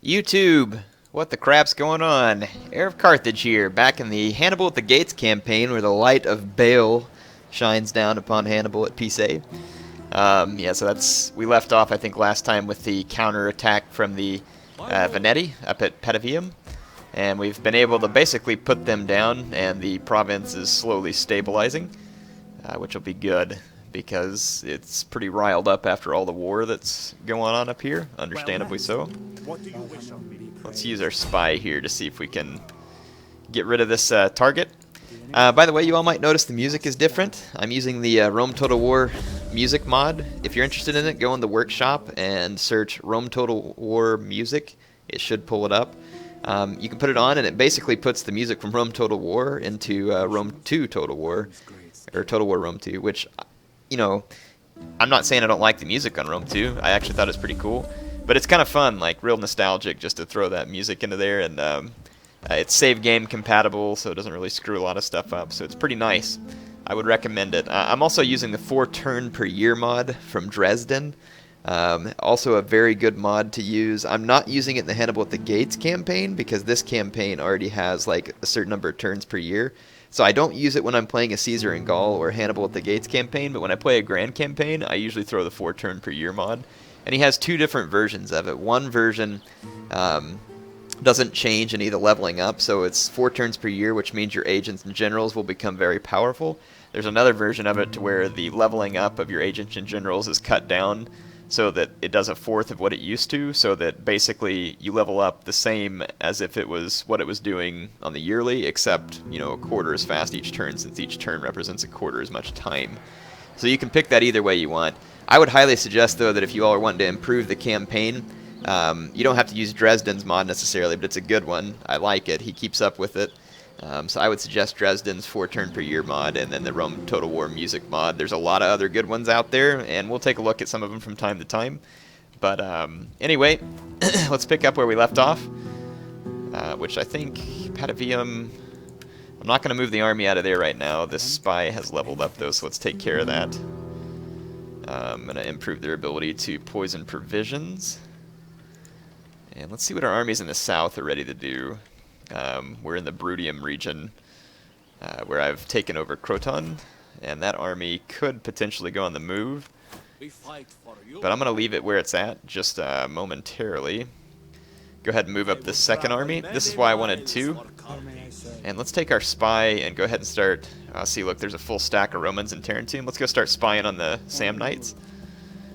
YouTube, what the crap's going on? HeirofCarthage here, back in the Hannibal at the Gates campaign where the light of Baal shines down upon Hannibal at Peace. Yeah, so we left off, I think, last time with the counterattack from the Veneti up at Patavium, and we've been able to basically put them down, and the province is slowly stabilizing, which will be good, because it's pretty riled up after all the war that's going on up here, understandably so. Let's use our spy here to see if we can get rid of this target. By the way, you all might notice the music is different. I'm using the Rome Total War music mod. If you're interested in it, go in the workshop and search Rome Total War music. It should pull it up. You can put it on, and it basically puts the music from Rome Total War into Rome 2 Total War, or Total War Rome 2, which, you know, I'm not saying I don't like the music on Rome 2. I actually thought it was pretty cool. But it's kind of fun, like real nostalgic, just to throw that music into there, and it's save game compatible, so it doesn't really screw a lot of stuff up, so it's pretty nice. I would recommend it. I'm also using the 4 turn per year mod from Dresden, also a very good mod to use. I'm not using it in the Hannibal at the Gates campaign, because this campaign already has like a certain number of turns per year. So I don't use it when I'm playing a Caesar in Gaul or Hannibal at the Gates campaign, but when I play a Grand campaign, I usually throw the 4 turn per year mod. And he has 2 different versions of it. One version doesn't change any of the leveling up, so it's 4 turns per year, which means your agents and generals will become very powerful. There's another version of it to where the leveling up of your agents and generals is cut down so that it does a fourth of what it used to, so that basically you level up the same as if it was what it was doing on the yearly, except, you know, a quarter as fast each turn, since each turn represents a quarter as much time. So you can pick that either way you want. I would highly suggest, though, that if you all are wanting to improve the campaign, you don't have to use Dresden's mod necessarily, but it's a good one. I like it. He keeps up with it. So I would suggest Dresden's 4 turn per year mod, and then the Rome Total War music mod. There's a lot of other good ones out there, and we'll take a look at some of them from time to time. But anyway, let's pick up where we left off, which I think Patavium... I'm not going to move the army out of there right now. This spy has leveled up, though, so let's take care of that. I'm going to improve their ability to poison provisions. And let's see what our armies in the south are ready to do. We're in the Brutium region, where I've taken over Croton, and that army could potentially go on the move. But I'm going to leave it where it's at, just momentarily. Go ahead and move up the second army. This is why I wanted 2. And let's take our spy and go ahead and start... see, look, there's a full stack of Romans in Tarentum. Let's go start spying on the Samnites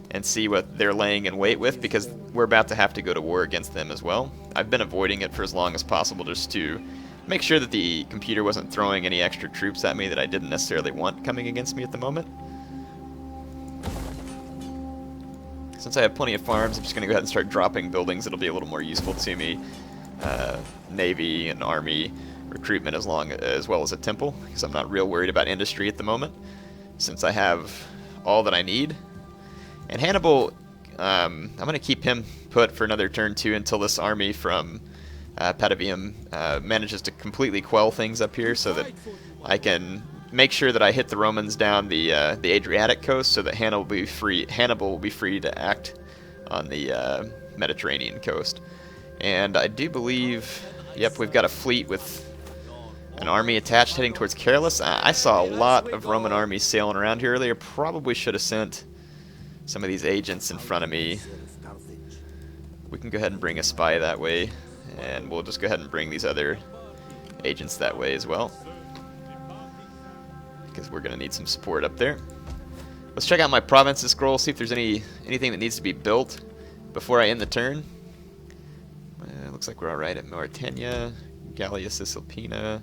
and see what they're laying in wait with, because we're about to have to go to war against them as well. I've been avoiding it for as long as possible just to make sure that the computer wasn't throwing any extra troops at me that I didn't necessarily want coming against me at the moment. Since I have plenty of farms, I'm just going to go ahead and start dropping buildings that'll be a little more useful to me. Navy and army recruitment as well as a temple, because I'm not real worried about industry at the moment, since I have all that I need. And Hannibal, I'm going to keep him put for another turn too until this army from Patavium manages to completely quell things up here, so that I can make sure that I hit the Romans down the Adriatic coast, so that Hannibal will be free to act on the Mediterranean coast. And I do believe, yep, we've got a fleet with an army attached heading towards Carolus. I saw a lot of Roman armies sailing around here earlier. Probably should have sent some of these agents in front of me. We can go ahead and bring a spy that way, and we'll just go ahead and bring these other agents that way as well, because we're going to need some support up there. Let's check out my provinces scroll, see if there's anything that needs to be built before I end the turn. Looks like we're alright at Mauritania, Gallia Cisalpina,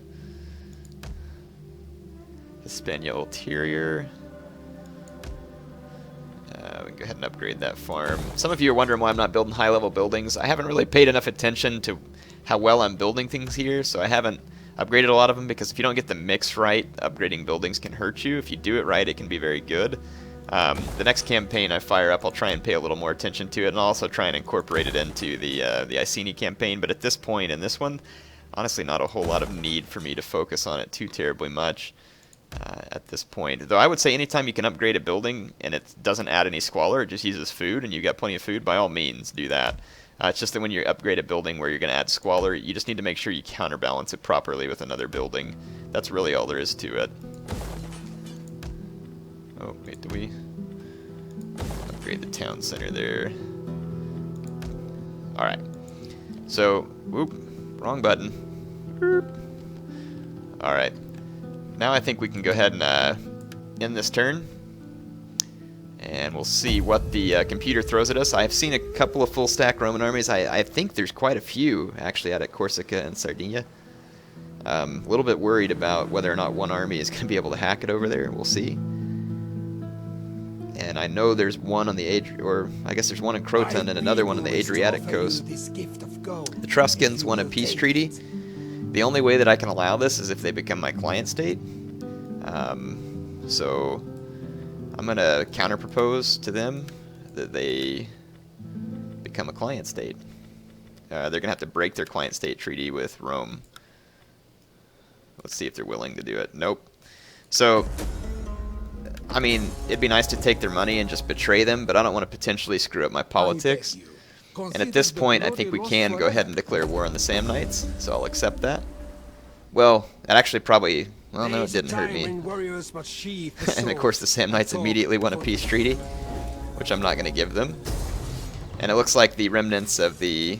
Hispania Ulterior. We can go ahead and upgrade that farm. Some of you are wondering why I'm not building high-level buildings. I haven't really paid enough attention to how well I'm building things here, so I haven't upgraded a lot of them, because if you don't get the mix right, upgrading buildings can hurt you. If you do it right, it can be very good. The next campaign I fire up, I'll try and pay a little more attention to it, and I'll also try and incorporate it into the Iceni campaign. But at this point in this one, honestly, not a whole lot of need for me to focus on it too terribly much at this point. Though I would say anytime you can upgrade a building and it doesn't add any squalor, it just uses food, and you've got plenty of food, by all means do that. It's just that when you upgrade a building where you're going to add squalor, you just need to make sure you counterbalance it properly with another building. That's really all there is to it. Oh, wait, do we upgrade the town center there? Alright. So, whoop, wrong button. Alright. Now I think we can go ahead and end this turn. And we'll see what the computer throws at us. I've seen a couple of full stack Roman armies. I think there's quite a few actually out at Corsica and Sardinia. A little bit worried about whether or not one army is going to be able to hack it over there. We'll see. And I know there's one on the I guess there's one in Croton and another one on the Adriatic coast. The Etruscans want a peace treaty. The only way that I can allow this is if they become my client state. So I'm going to counter-propose to them that they become a client state. They're going to have to break their client state treaty with Rome. Let's see if they're willing to do it. Nope. So, I mean, it'd be nice to take their money and just betray them, but I don't want to potentially screw up my politics. And at this point, I think we can go ahead and declare war on the Samnites, so I'll accept that. Well, that actually probably... Well, no, it didn't hurt me. And of course the Samnites immediately want a peace treaty, which I'm not going to give them. And it looks like the remnants of the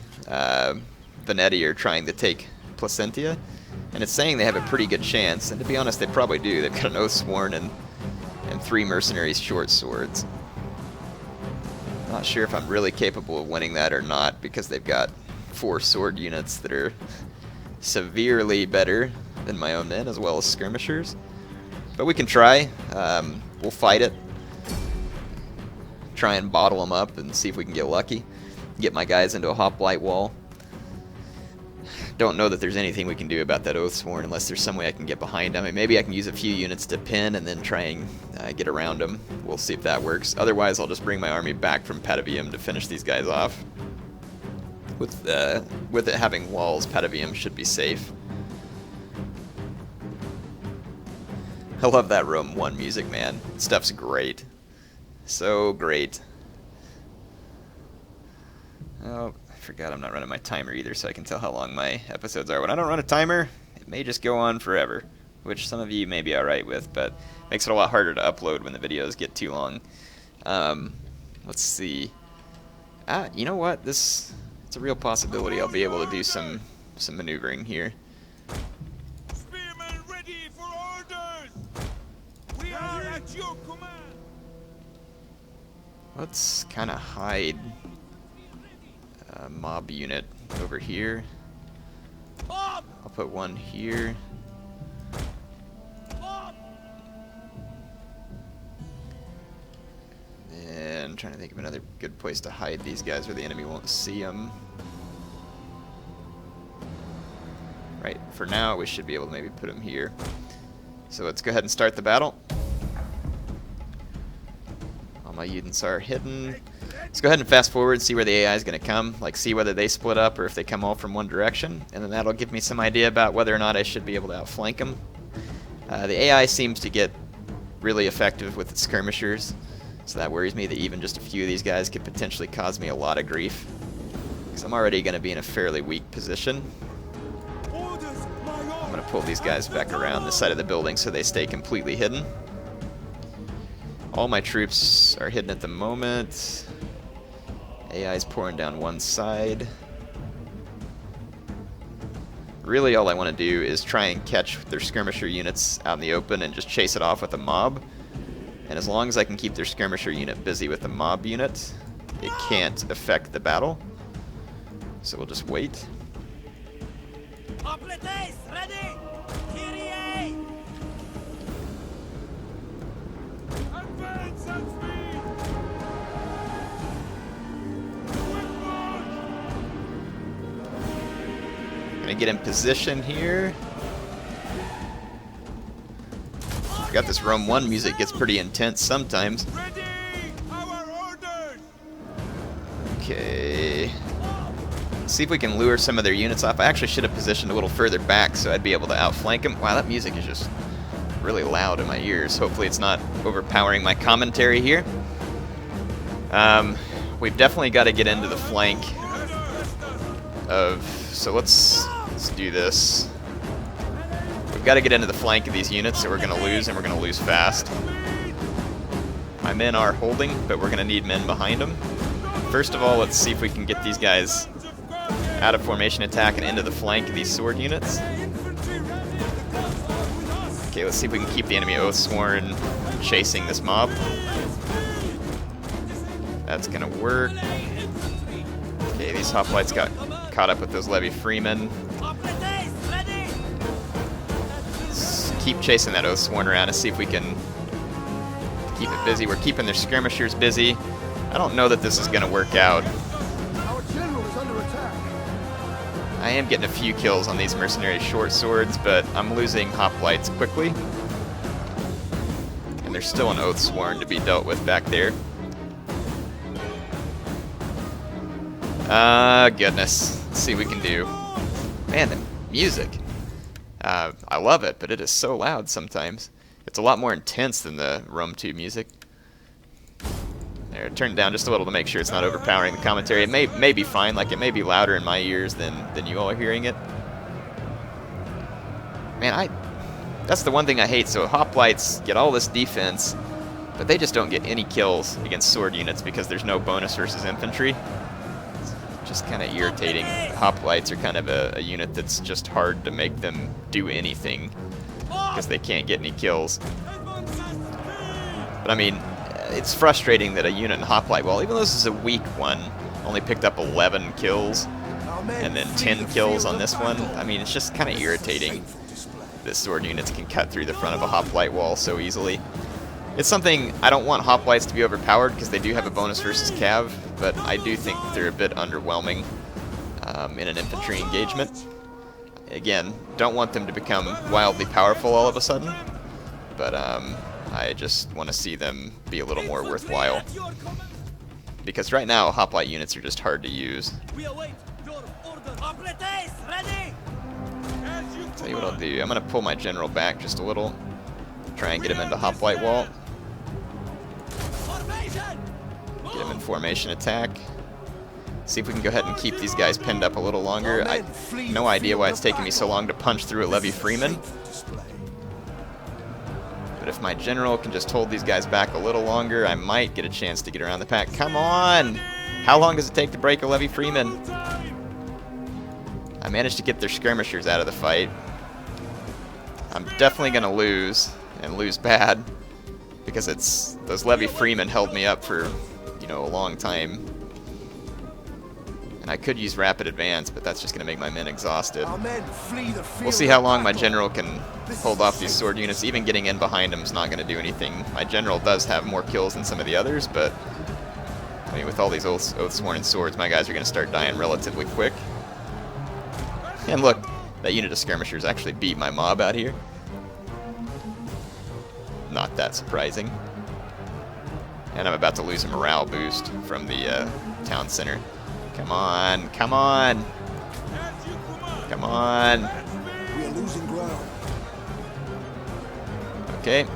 Veneti are trying to take Placentia. And it's saying they have a pretty good chance, and to be honest, they probably do. They've got an Oath Sworn and 3 mercenaries short swords. Not sure if I'm really capable of winning that or not, because they've got 4 sword units that are severely better than my own men, as well as skirmishers. But we can try. We'll fight it. Try and bottle them up and see if we can get lucky. Get my guys into a hoplite wall. Don't know that there's anything we can do about that Oath Sworn unless there's some way I can get behind them. I mean, maybe I can use a few units to pin and then try and get around them. We'll see if that works. Otherwise, I'll just bring my army back from Patavium to finish these guys off. With it having walls, Patavium should be safe. I love that Rome 1 music, man. Stuff's great. So great. Oh, I forgot I'm not running my timer either, so I can tell how long my episodes are. When I don't run a timer, it may just go on forever, which some of you may be alright with, but makes it a lot harder to upload when the videos get too long. Let's see. You know what? It's a real possibility I'll be able to do some maneuvering here. Spearmen ready for orders. We are at your command. Let's kind of hide a mob unit over here. I'll put one here. And I'm trying to think of another good place to hide these guys where the enemy won't see them. Right, for now we should be able to maybe put them here. So let's go ahead and start the battle. All my units are hidden. Let's go ahead and fast forward and see where the AI is going to come. Like, see whether they split up or if they come all from one direction. And then that'll give me some idea about whether or not I should be able to outflank them. The AI seems to get really effective with its skirmishers. So that worries me that even just a few of these guys could potentially cause me a lot of grief. Because I'm already going to be in a fairly weak position. I'm going to pull these guys back around this side of the building so they stay completely hidden. All my troops are hidden at the moment. AI is pouring down one side. Really all I want to do is try and catch their skirmisher units out in the open and just chase it off with a mob. And as long as I can keep their skirmisher unit busy with the mob unit, it can't affect the battle. So we'll just wait. Ready! Kyrie! Advance at speed! Gonna get in position here. Got this Rome 1 music, gets pretty intense sometimes. Ready! Our orders! Okay. See if we can lure some of their units off. I actually should have positioned a little further back so I'd be able to outflank them. Wow, that music is just really loud in my ears. Hopefully it's not overpowering my commentary here. We've definitely got to get into the flank of... So let's do this. We've got to get into the flank of these units, or we're going to lose, and we're going to lose fast. My men are holding, but we're going to need men behind them. First of all, let's see if we can get these guys out of formation attack and into the flank of these sword units. Okay, let's see if we can keep the enemy Oathsworn chasing this mob. That's gonna work. Okay, these hoplites got caught up with those levy freemen. Let's keep chasing that Oathsworn around and see if we can keep it busy. We're keeping their skirmishers busy. I don't know that this is gonna work out. I am getting a few kills on these mercenary short swords, but I'm losing hoplites quickly. And there's still an Oathsworn to be dealt with back there. Goodness. Let's see what we can do. Man, the music. I love it, but it is so loud sometimes. It's a lot more intense than the Rome 2 music. There, turn it down just a little to make sure it's not overpowering the commentary. It may be fine, like it may be louder in my ears than you all are hearing it. Man, that's the one thing I hate. So hoplites get all this defense, but they just don't get any kills against sword units because there's no bonus versus infantry. It's just kind of irritating. Hoplites are kind of a unit that's just hard to make them do anything because they can't get any kills. But I mean, it's frustrating that a unit in Hoplite, well, even though this is a weak one, only picked up 11 kills, and then 10 kills on this one. I mean, it's just kind of irritating that sword units can cut through the front of a Hoplite wall so easily. It's something, I don't want Hoplites to be overpowered because they do have a bonus versus cav, but I do think they're a bit underwhelming in an infantry engagement. Again, don't want them to become wildly powerful all of a sudden, but I just want to see them be a little more worthwhile. Because right now, hoplite units are just hard to use. Tell you what I'll do. I'm going to pull my general back just a little. Try and get him into hoplite wall. Get him in formation attack. See if we can go ahead and keep these guys pinned up a little longer. I have no idea why it's taking me so long to punch through a levy freeman. But if my general can just hold these guys back a little longer, I might get a chance to get around the pack. Come on! How long does it take to break a levy freeman? I managed to get their skirmishers out of the fight. I'm definitely going to lose, and lose bad, because those levy freemen held me up for, a long time. And I could use rapid advance, but that's just going to make my men exhausted. We'll see how long my general can hold off these sword units. Even getting in behind them is not going to do anything. My general does have more kills than some of the others, but I mean, with all these Oathsworn swords, my guys are going to start dying relatively quick. And look, that unit of skirmishers actually beat my mob out here. Not that surprising. And I'm about to lose a morale boost from the town center. Come on, come on. Come on. We are losing ground. Okay.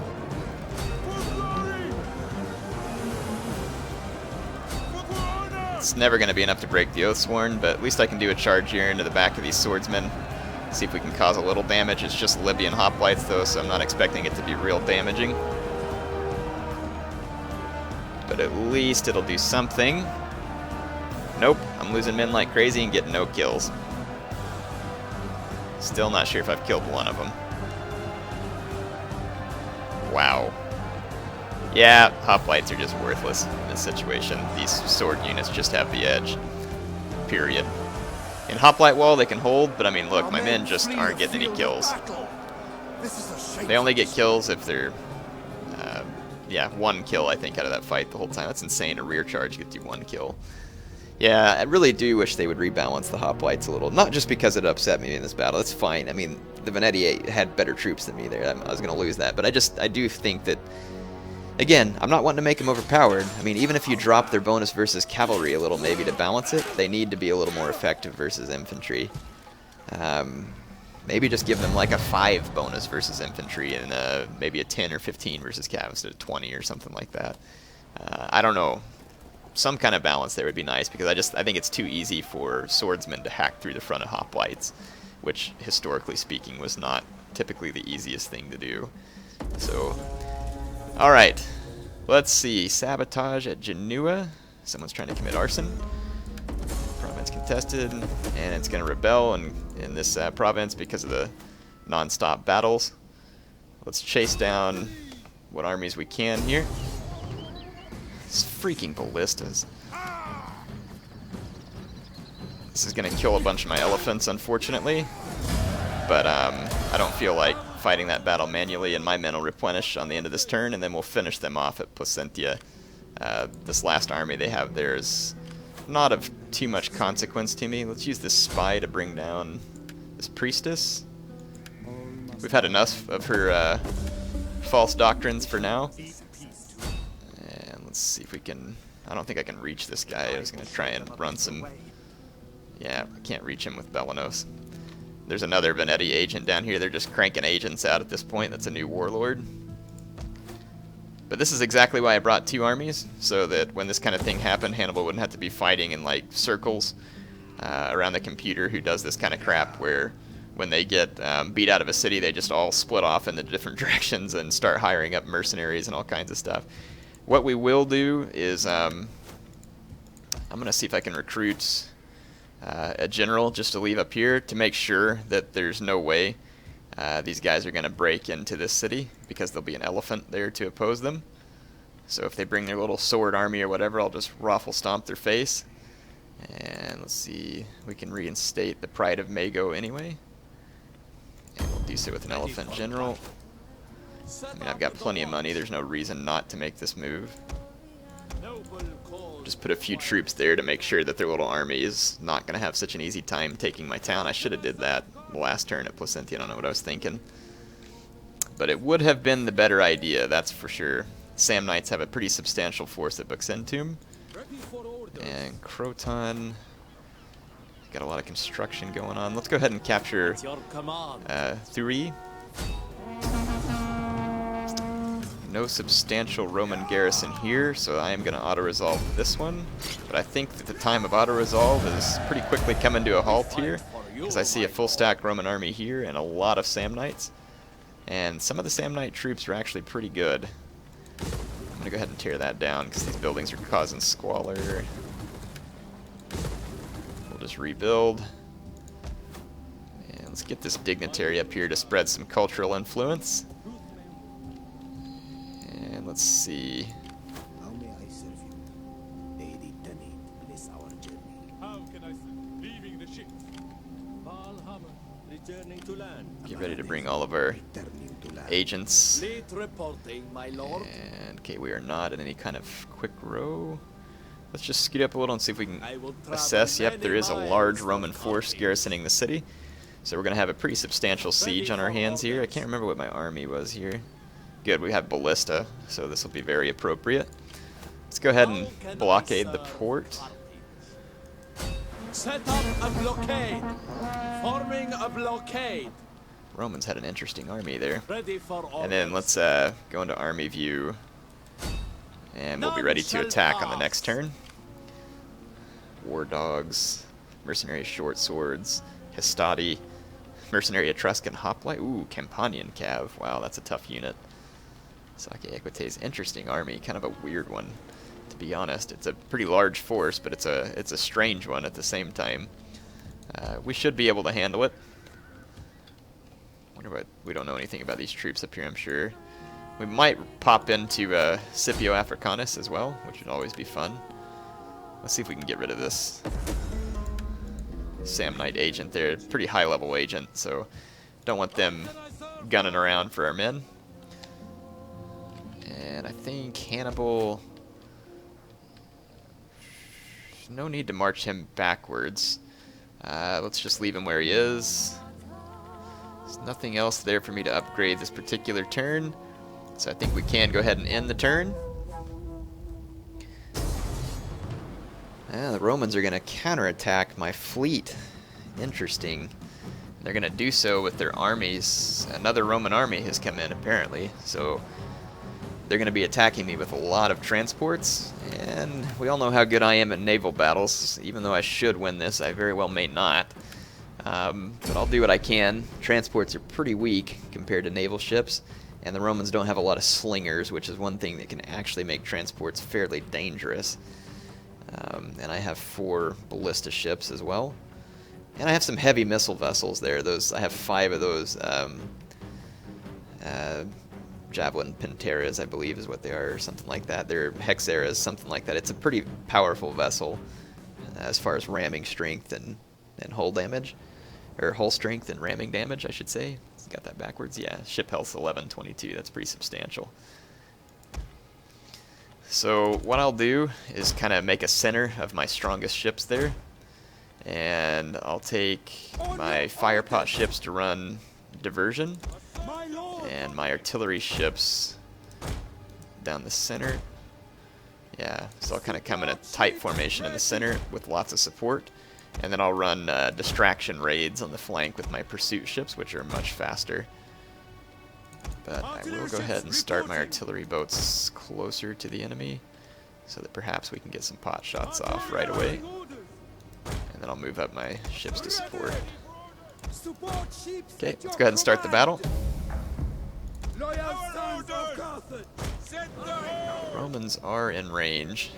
It's never going to be enough to break the Oathsworn, but at least I can do a charge here into the back of these swordsmen. See if we can cause a little damage. It's just Libyan hoplites though, so I'm not expecting it to be real damaging. But at least it'll do something. Nope, I'm losing men like crazy and getting no kills. Still not sure if I've killed one of them. Wow. Yeah, hoplites are just worthless in this situation. These sword units just have the edge. Period. In hoplite wall they can hold, but I mean look, my men just aren't getting any kills. They only get kills if they're, yeah, one kill I think out of that fight the whole time. That's insane, a rear charge gets you one kill. Yeah, I really do wish they would rebalance the hoplites a little. Not just because it upset me in this battle, that's fine. I mean, the Venetti had better troops than me there. I was going to lose that, but I do think that, again, I'm not wanting to make them overpowered. I mean, even if you drop their bonus versus cavalry a little maybe to balance it, they need to be a little more effective versus infantry. Maybe just give them like a 5 bonus versus infantry and maybe a 10 or 15 versus cav instead of 20 or something like that. I don't know. some kind of balance there would be nice, because I think it's too easy for swordsmen to hack through the front of hoplites, which historically speaking was not typically the easiest thing to do. So, all right, let's see. Sabotage at Genua. Someone's trying to commit arson. Province contested, and it's going to rebel in this province because of the non-stop battles. Let's chase down what armies we can here. These freaking ballistas. This is going to kill a bunch of my elephants, unfortunately. But I don't feel like fighting that battle manually, and my men will replenish on the end of this turn, and then we'll finish them off at Placentia. This last army they have there is not of too much consequence to me. Let's use this spy to bring down this priestess. We've had enough of her false doctrines for now. And let's see if we can... I don't think I can reach this guy. I was going to try and run some... Yeah, I can't reach him with Belenos. There's another Venetti agent down here. They're just cranking agents out at this point. That's a new warlord. But this is exactly why I brought 2 armies, so that when this kind of thing happened, Hannibal wouldn't have to be fighting in like circles around the computer who does this kind of crap, where when they get beat out of a city, they just all split off in the different directions and start hiring up mercenaries and all kinds of stuff. What we will do is I'm going to see if I can recruit a general just to leave up here to make sure that there's no way these guys are going to break into this city, because there'll be an elephant there to oppose them. So if they bring their little sword army or whatever, I'll just raffle stomp their face. And let's see, we can reinstate the Pride of Mago anyway. And we'll do so with an elephant general. I mean, I've got plenty of money, there's no reason not to make this move. Just put a few troops there to make sure that their little army is not going to have such an easy time taking my town. I should have did that the last turn at Placentia. I don't know what I was thinking. But it would have been the better idea, that's for sure. Samnites have a pretty substantial force at Buxentum. And Croton... Got a lot of construction going on. Let's go ahead and capture Thurii. No substantial Roman garrison here, so I am going to auto-resolve this one. But I think that the time of auto-resolve is pretty quickly coming to a halt here, because I see a full-stack Roman army here and a lot of Samnites. And some of the Samnite troops are actually pretty good. I'm going to go ahead and tear that down, because these buildings are causing squalor. We'll just rebuild. And let's get this dignitary up here to spread some cultural influence. And let's see. How may I serve you? Lady Tenny, bless our journey. How can I serve? Leaving the ship. Valhammer, returning to land. Get ready to bring all of our Returning to land. agents. Fleet reporting, my lord. And okay, we are not in any kind of quick row. Let's just scoot up a little and see if we can assess. Yep, there is a large Roman force garrisoning the city. So we're going to have a pretty substantial siege on our hands here. I can't remember what my army was here. Good, we have ballista, so this will be very appropriate. Let's go ahead and blockade the port. Set up a blockade. Forming a blockade. Romans had an interesting army there. Ready for orders. And then let's go into army view, and we'll be ready to attack on the next turn. War dogs, mercenary short swords, Hastati, mercenary Etruscan hoplite. Ooh, Campanian cav. Wow, that's a tough unit. Sake Equites, interesting army, kind of a weird one, to be honest. It's a pretty large force, but it's a strange one at the same time. We should be able to handle it. Wonder what, we don't know anything about these troops up here, I'm sure. We might pop into Scipio Africanus as well, which would always be fun. Let's see if we can get rid of this Samnite agent there. Pretty high level agent, so don't want them gunning around for our men. And I think Hannibal, no need to march him backwards. Let's just leave him where he is. There's nothing else there for me to upgrade this particular turn, so I think we can go ahead and end the turn. The Romans are going to counterattack my fleet. Interesting. They're going to do so with their armies. Another Roman army has come in, apparently, so they're going to be attacking me with a lot of transports, and we all know how good I am at naval battles. Even though I should win this, I very well may not. But I'll do what I can. Transports are pretty weak compared to naval ships, and the Romans don't have a lot of slingers, which is one thing that can actually make transports fairly dangerous. And I have 4 ballista ships as well. And I have some heavy missile vessels there. I have 5 of those Javelin Panteras, I believe is what they are, or something like that. They're Hexeras, something like that. It's a pretty powerful vessel as far as ramming strength and hull damage. Or hull strength and ramming damage, I should say. Got that backwards? Yeah, ship health's 1122. That's pretty substantial. So what I'll do is kind of make a center of my strongest ships there. And I'll take my fire pot ships to run diversion. And my artillery ships down the center. Yeah, so I'll kind of come in a tight formation in the center with lots of support. And then I'll run distraction raids on the flank with my pursuit ships, which are much faster. But I will go ahead and start my artillery boats closer to the enemy, so that perhaps we can get some pot shots off right away. And then I'll move up my ships to support. Okay, let's go ahead and start the battle. Romans are in range,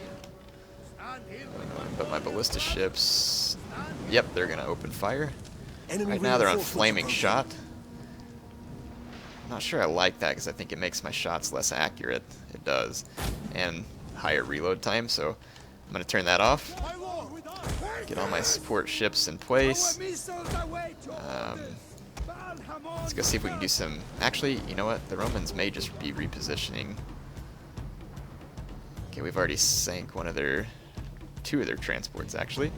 but my ballista ships, yep, they're going to open fire. Right now they're on flaming shot. I'm not sure I like that because I think it makes my shots less accurate. It does. And higher reload time, so I'm going to turn that off. Get all my support ships in place. Let's go see if we can do some... Actually, you know what? The Romans may just be repositioning. Okay, we've already sank 2 of their transports, actually.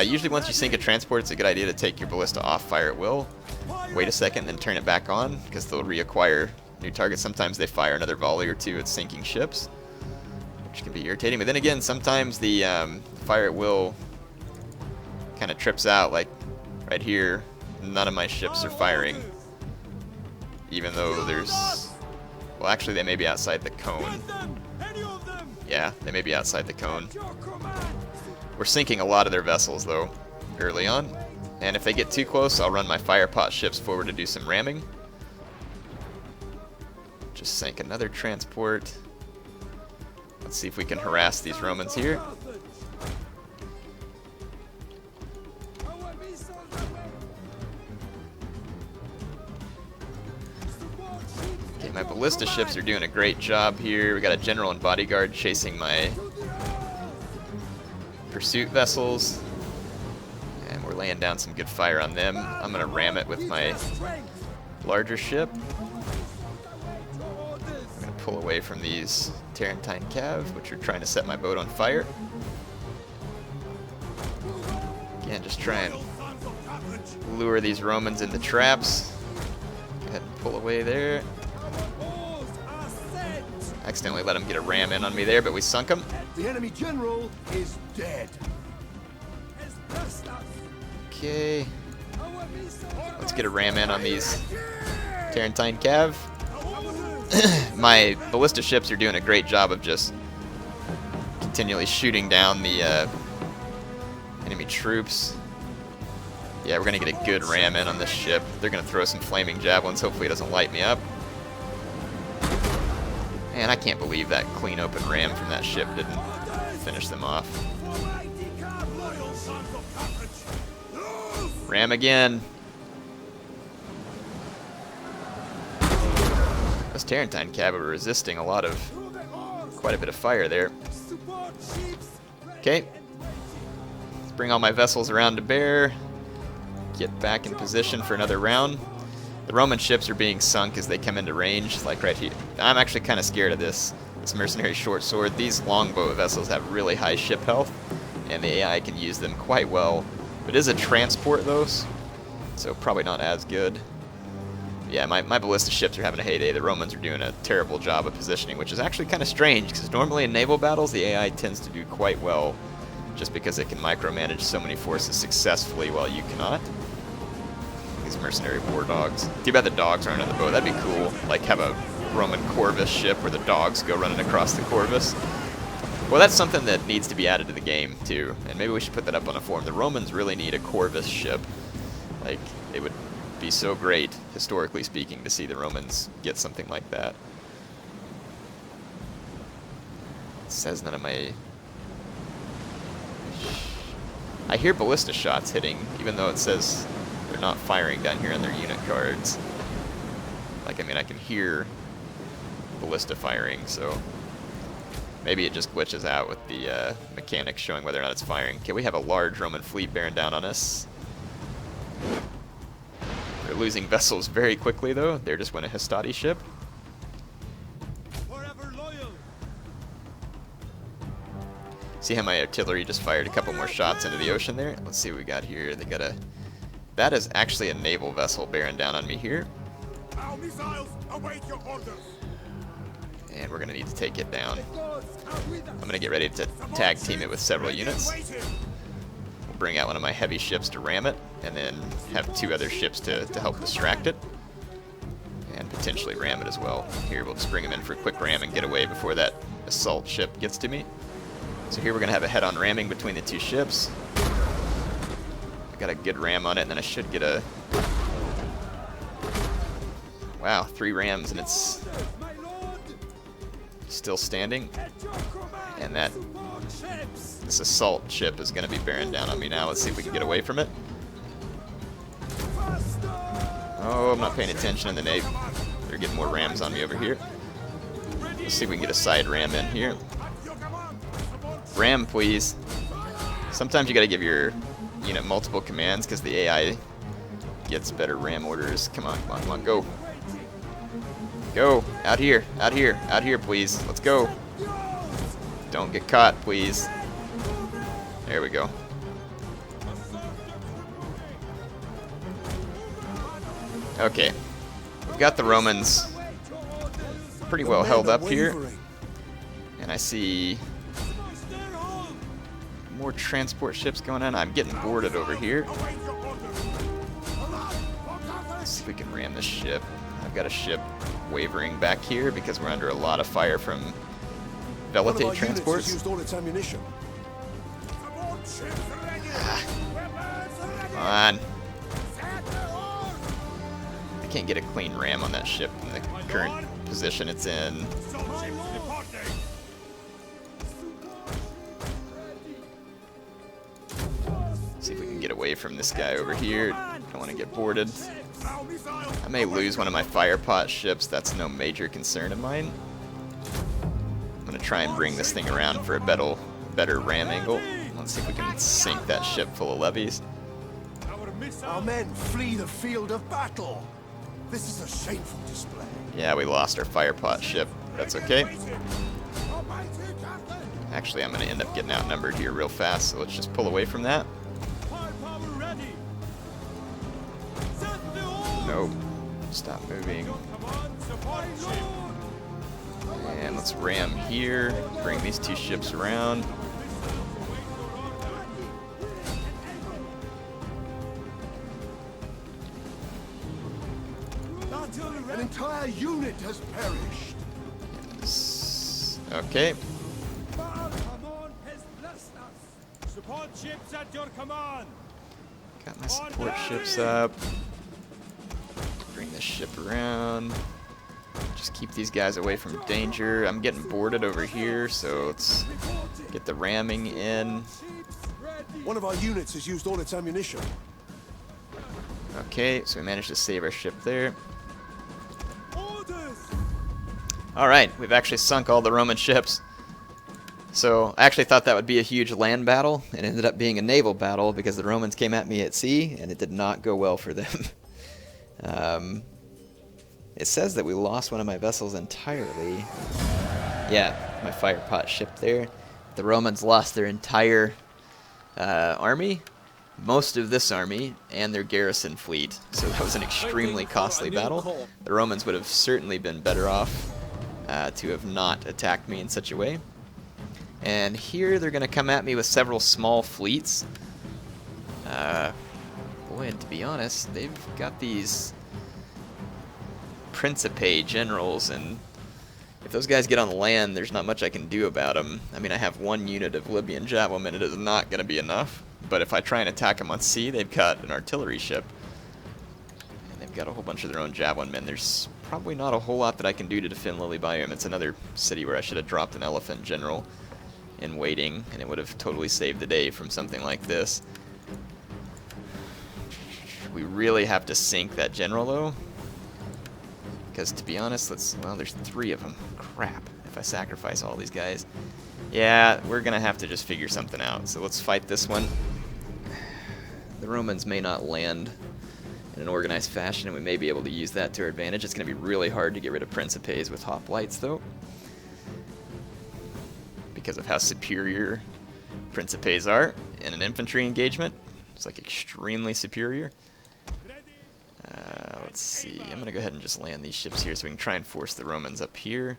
Usually once you sink a transport, it's a good idea to take your ballista off fire at will. Wait a second, then turn it back on, because they'll reacquire new targets. Sometimes they fire another volley or 2 at sinking ships, which can be irritating. But then again, sometimes the fire at will kind of trips out, like right here. None of my ships are firing, even though there's... Well, actually, they may be outside the cone. Yeah, they may be outside the cone. We're sinking a lot of their vessels, though, early on. And if they get too close, I'll run my fire pot ships forward to do some ramming. Just sank another transport. Let's see if we can harass these Romans here. Okay, my ballista ships are doing a great job here. We got a general and bodyguard chasing my pursuit vessels, and we're laying down some good fire on them. I'm gonna ram it with my larger ship. I'm gonna pull away from these Tarentine Cav, which are trying to set my boat on fire. Again, just try and lure these Romans into traps. Go ahead and pull away there. Accidentally let him get a ram in on me there, but we sunk him. The enemy general is dead. Okay. Let's get a ram in on these Tarentine Cav. My ballista ships are doing a great job of just continually shooting down the enemy troops. Yeah, we're going to get a good ram in on this ship. They're going to throw some flaming javelins. Hopefully it doesn't light me up. Man, I can't believe that clean open ram from that ship didn't finish them off. Ram again. Those Tarentine Cav are resisting quite a bit of fire there. Okay. Let's bring all my vessels around to bear. Get back in position for another round. The Roman ships are being sunk as they come into range, like right here. I'm actually kind of scared of this mercenary short sword. These longbow vessels have really high ship health, and the AI can use them quite well. It is a transport, though, so probably not as good. Yeah, my ballista ships are having a heyday. The Romans are doing a terrible job of positioning, which is actually kind of strange, because normally in naval battles, the AI tends to do quite well, just because it can micromanage so many forces successfully while you cannot. These mercenary war dogs. Too bad the dogs aren't on the boat. That'd be cool. Like, have a Roman Corvus ship where the dogs go running across the Corvus. Well, that's something that needs to be added to the game, too. And maybe we should put that up on a forum. The Romans really need a Corvus ship. Like, it would be so great, historically speaking, to see the Romans get something like that. It says none of my... I hear ballista shots hitting, even though it says they're not firing down here on their unit cards. Like, I mean, I can hear ballista firing, so maybe it just glitches out with the mechanics showing whether or not it's firing. Okay, we have a large Roman fleet bearing down on us. They're losing vessels very quickly, though. There just went a Hastati ship. Forever loyal. See how my artillery just fired a couple more shots into the ocean there? Let's see what we got here. They got a... That is actually a naval vessel bearing down on me here. Our missiles await your orders. And we're going to need to take it down. I'm going to get ready to tag team it with several units. We'll bring out one of my heavy ships to ram it, and then have 2 other ships to help distract it. And potentially ram it as well. Here, we'll just bring them in for a quick ram and get away before that assault ship gets to me. So here we're going to have a head-on ramming between the 2 ships. I got a good ram on it, and then I should get a... Wow, 3 rams, and it's still standing. And this assault ship is going to be bearing down on me now. Let's see if we can get away from it. Oh, I'm not paying attention in the Navy. They're getting more rams on me over here. Let's see if we can get a side ram in here. Ram, please. Sometimes you got to give your unit multiple commands because the AI gets better ram orders. Come on, come on, come on, go. Go. Out here, out here, out here, please. Let's go. Don't get caught, please. There we go. Okay. We've got the Romans pretty well held up here. And I see more transport ships going on. I'm getting boarded over here. Let's see if we can ram this ship. I've got a ship wavering back here because we're under a lot of fire from Velite transports. Come on. I can't get a clean ram on that ship in the current position it's in. See if we can get away from this guy over here. Don't want to get boarded. I may lose one of my fire pot ships. That's no major concern of mine. I'm going to try and bring this thing around for a better ram angle. Let's see if we can sink that ship full of levies. Our men flee the field of battle. This is a shameful display. Yeah, we lost our fire pot ship. That's okay. Actually, I'm going to end up getting outnumbered here real fast, so let's just pull away from that. Nope. Stop moving. And let's ram here. Bring these 2 ships around. An entire unit has perished. Yes. Okay. Support ships at your command. Got my support ships up. Bring this ship around. Just keep these guys away from danger. I'm getting boarded over here, so let's get the ramming in. One of our units has used all its ammunition. Okay, so we managed to save our ship there. Alright, we've actually sunk all the Roman ships. So I actually thought that would be a huge land battle. It ended up being a naval battle because the Romans came at me at sea, and it did not go well for them. It says that we lost one of my vessels entirely. Yeah, my fire pot ship there. The Romans lost their entire army, most of this army, and their garrison fleet. So that was an extremely costly battle. The Romans would have certainly been better off to have not attacked me in such a way. And here they're going to come at me with several small fleets. Boy, and to be honest, they've got these Principe generals, and if those guys get on land, there's not much I can do about them. I mean, I have one unit of Libyan javelin, it is not going to be enough. But if I try and attack them on sea, they've got an artillery ship. And they've got a whole bunch of their own javelin men. There's probably not a whole lot that I can do to defend Lilybaeum. It's another city where I should have dropped an elephant general in waiting, and it would have totally saved the day from something like this. We really have to sink that general, though. Because, to be honest, well, there's 3 of them. Crap, if I sacrifice all these guys. Yeah, we're going to have to just figure something out. So let's fight this one. The Romans may not land in an organized fashion, and we may be able to use that to our advantage. It's going to be really hard to get rid of Principes with hoplites, though, because of how superior Principes are in an infantry engagement. It's like extremely superior. Let's see, I'm going to go ahead and just land these ships here so we can try and force the Romans up here.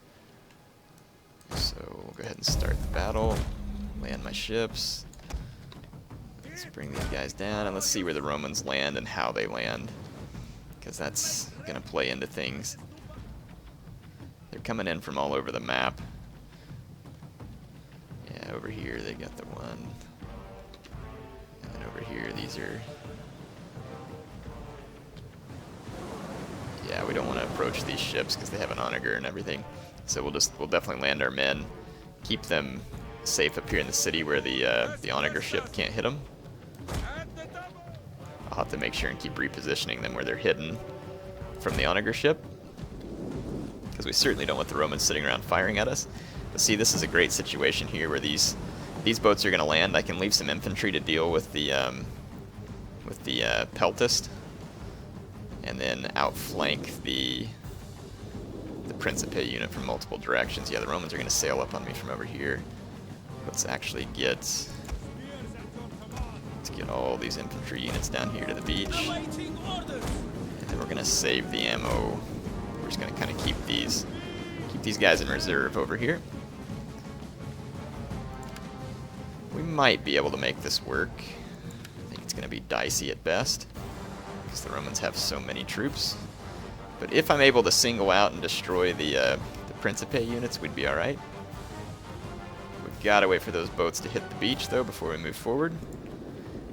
So we'll go ahead and start the battle, land my ships. Let's bring these guys down, and let's see where the Romans land and how they land, because that's going to play into things. They're coming in from all over the map. Yeah, over here they got the one. And then over here these are... Yeah, we don't want to approach these ships because they have an onager and everything. So we'll definitely land our men, keep them safe up here in the city where the onager ship can't hit them. I'll have to make sure and keep repositioning them where they're hidden from the onager ship, because we certainly don't want the Romans sitting around firing at us. But see, this is a great situation here where these boats are going to land. I can leave some infantry to deal with the peltist, and then outflank the Principe unit from multiple directions. Yeah, the Romans are going to sail up on me from over here. Let's actually get all these infantry units down here to the beach, and then we're going to save the ammo. We're just going to kind of keep these guys in reserve over here. We might be able to make this work. I think it's going to be dicey at best, because the Romans have so many troops. But if I'm able to single out and destroy the Principe units, we'd be alright. We've got to wait for those boats to hit the beach, though, before we move forward.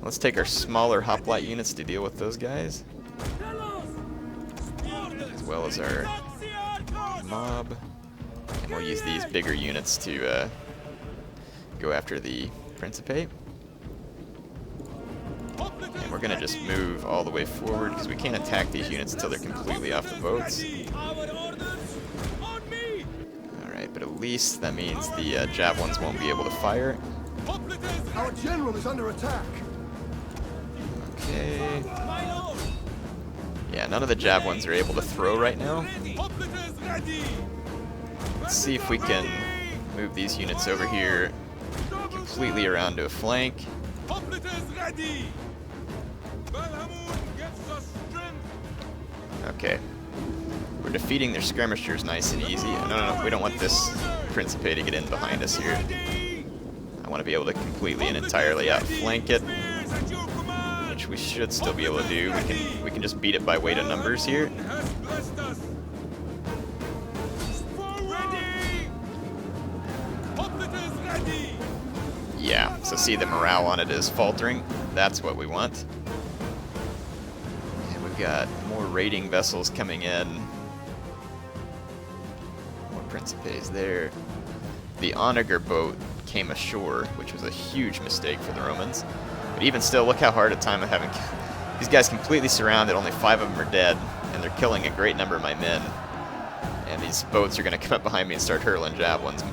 Let's take our smaller hoplite units to deal with those guys, as well as our mob. And we'll use these bigger units to go after the Principe. And we're going to just move all the way forward, because we can't attack these units until they're completely off the boats. Alright, but at least that means the javelins won't be able to fire. Our general is under attack. Okay. Yeah, none of the javelins are able to throw right now. Let's see if we can move these units over here completely around to a flank. Okay. We're defeating their skirmishers nice and easy. No, we don't want this Principe to get in behind us here. I want to be able to completely and entirely outflank it, which we should still be able to do. We can just beat it by weight of numbers here. Yeah, so see, the morale on it is faltering. That's what we want. And we've got more raiding vessels coming in. More Principes there. The onager boat came ashore, which was a huge mistake for the Romans. But even still, look how hard a time I'm having. These guys completely surrounded, only 5 of them are dead, and they're killing a great number of my men. And these boats are going to come up behind me and start hurling javelins.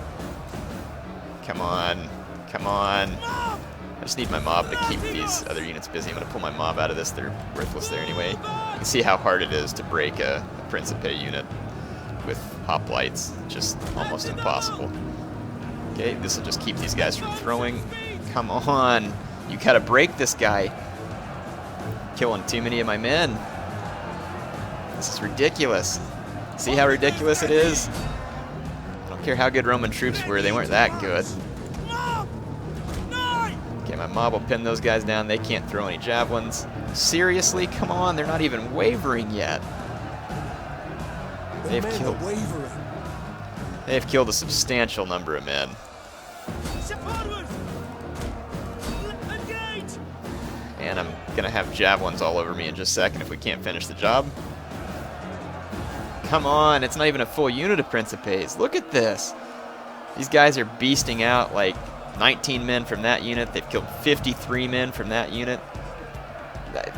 Come on. Come on. I just need my mob to keep these other units busy. I'm going to pull my mob out of this. They're worthless there anyway. You can see how hard it is to break a Principe unit with hoplites. Just almost impossible. Okay, this will just keep these guys from throwing. Come on. You got to break this guy. Killing too many of my men. This is ridiculous. See how ridiculous it is? I don't care how good Roman troops were. They weren't that good. Okay, my mob will pin those guys down. They can't throw any javelins. Seriously? Come on, they're not even wavering yet. They've men killed. are wavering. They've killed a substantial number of men. And I'm gonna have javelins all over me in just a second if we can't finish the job. Come on, it's not even a full unit of Principes. Look at this. These guys are beasting out like 19 men from that unit. They've killed 53 men from that unit.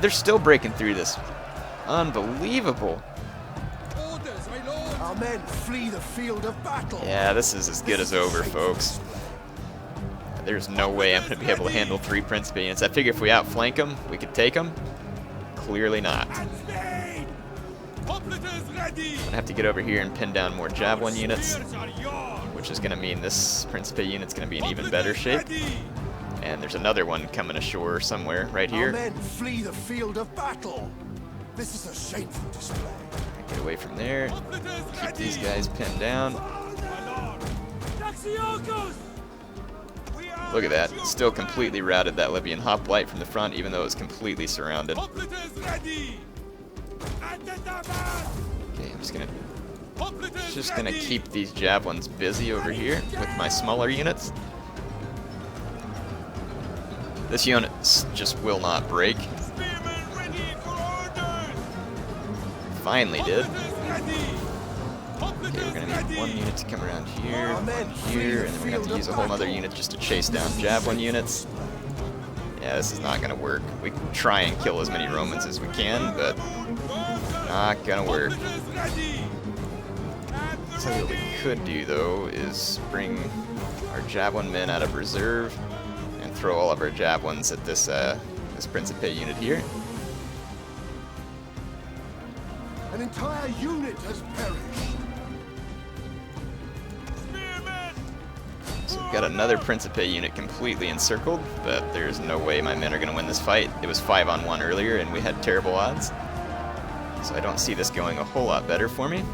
They're still breaking through this. Unbelievable. Our men flee the field of battle. Yeah, this is as good as over, folks. There's no way I'm going to be able to handle 3 Principe units. I figure if we outflank them, we could take them. Clearly not. I'm going to have to get over here and pin down more Javelin units, which is going to mean this Principe unit's going to be in even better shape. And there's another one coming ashore somewhere right here. Our men flee the field of battle. This is a shameful display. Get away from there. Keep these guys pinned down. Look at that. Still completely routed that Libyan hoplite from the front, even though it was completely surrounded. Okay, I'm just gonna keep these javelins busy over here with my smaller units. This unit just will not break. Finally did. Okay, we're gonna need 1 unit to come around here, 1 here, and then we're gonna have to use a whole other unit just to chase down Javelin units. Yeah, this is not gonna work. We can try and kill as many Romans as we can, but not gonna work. So what we could do though is bring our Javelin men out of reserve and throw all of our Javelins at this this Principe unit here. An entire unit has perished. So we've got another Principe unit completely encircled, but there's no way my men are going to win this fight. It was 5-on-1 earlier, and we had terrible odds. So I don't see this going a whole lot better for me.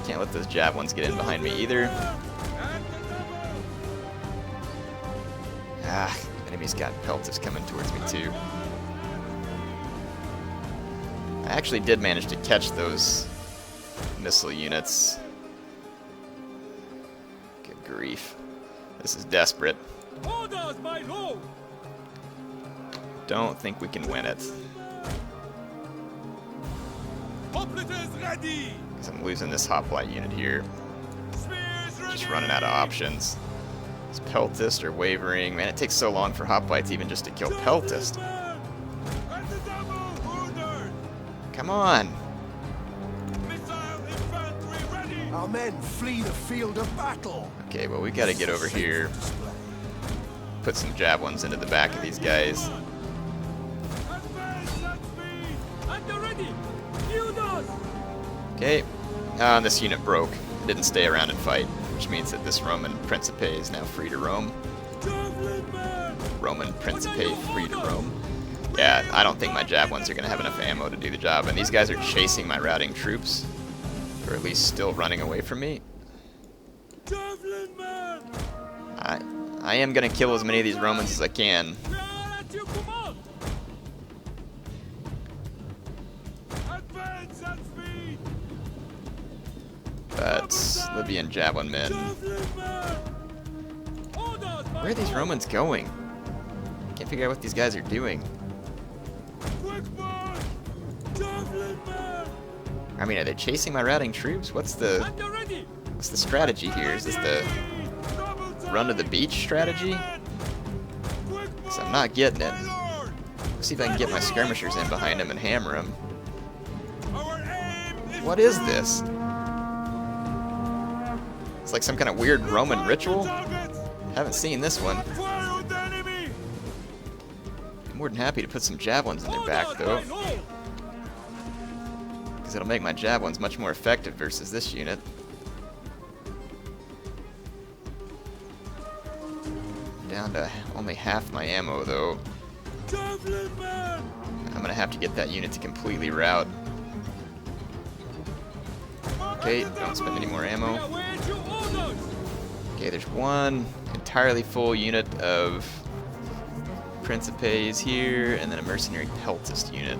Can't let those Javelins get in behind me either. Ah, enemy's got Peltis coming towards me too. I actually did manage to catch those missile units. Good grief. This is desperate. Don't think we can win it. Because I'm losing this hoplite unit here. Just running out of options. Is Peltist or Wavering? Man, it takes so long for hoplites even just to kill Peltist. Come on! Our men flee the field of battle. Okay, well we gotta get over here. Put some Javelins into the back of these guys. Okay, this unit broke. It didn't stay around and fight, which means that this Roman Principe is now free to roam. Roman Principe free to roam. Yeah, I don't think my Javelins are going to have enough ammo to do the job, and these guys are chasing my routing troops, or at least still running away from me. I am going to kill as many of these Romans as I can. But Libyan Javelin men. Where are these Romans going? Can't figure out what these guys are doing. I mean, are they chasing my routing troops? What's the strategy here? Is this the run to the beach strategy? Because I'm not getting it. Let's see if I can get my skirmishers in behind him and hammer him. What is this? It's like some kind of weird Roman ritual. Haven't seen this one. I'm more than happy to put some Javelins in their back, though. Because it'll make my Javelins much more effective versus this unit. Down to only half my ammo, though. I'm going to have to get that unit to completely rout. Okay, don't spend any more ammo. Okay, there's one entirely full unit of Principes here, and then a mercenary Peltist unit.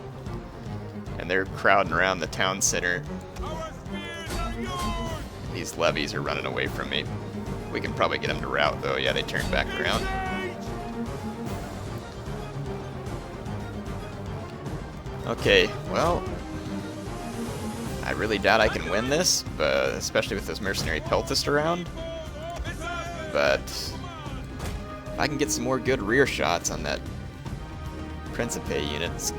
And they're crowding around the town center. Our spears are yours! These levies are running away from me. We can probably get them to rout, though. Yeah, they turned back around. Okay, well, I really doubt I can win this, but especially with those mercenary peltists around. But if I can get some more good rear shots on that Principe units,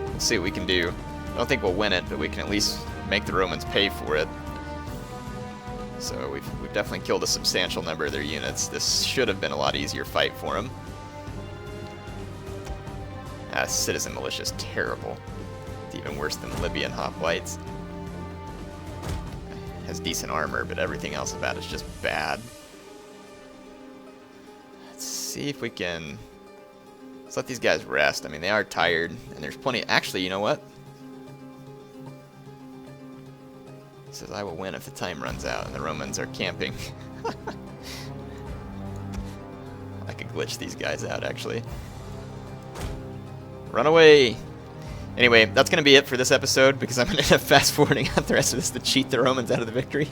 we'll see what we can do. I don't think we'll win it, but we can at least make the Romans pay for it. So we've definitely killed a substantial number of their units. This should have been a lot easier fight for them. Citizen militia is terrible. It's even worse than Libyan hoplites. Has decent armor, but everything else about it's just bad. Let's see if we can... Let's let these guys rest. I mean, they are tired, and there's plenty... Actually, you know what? It says I will win if the time runs out, and the Romans are camping. I could glitch these guys out, actually. Run away! Anyway, that's going to be it for this episode, because I'm going to end up fast-forwarding out the rest of this to cheat the Romans out of the victory.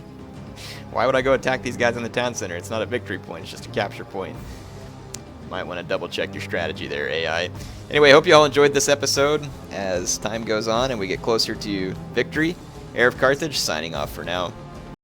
Why would I go attack these guys in the town center? It's not a victory point, it's just a capture point. Might want to double-check your strategy there, AI. Anyway, I hope you all enjoyed this episode. As time goes on and we get closer to victory, HeirofCarthage signing off for now.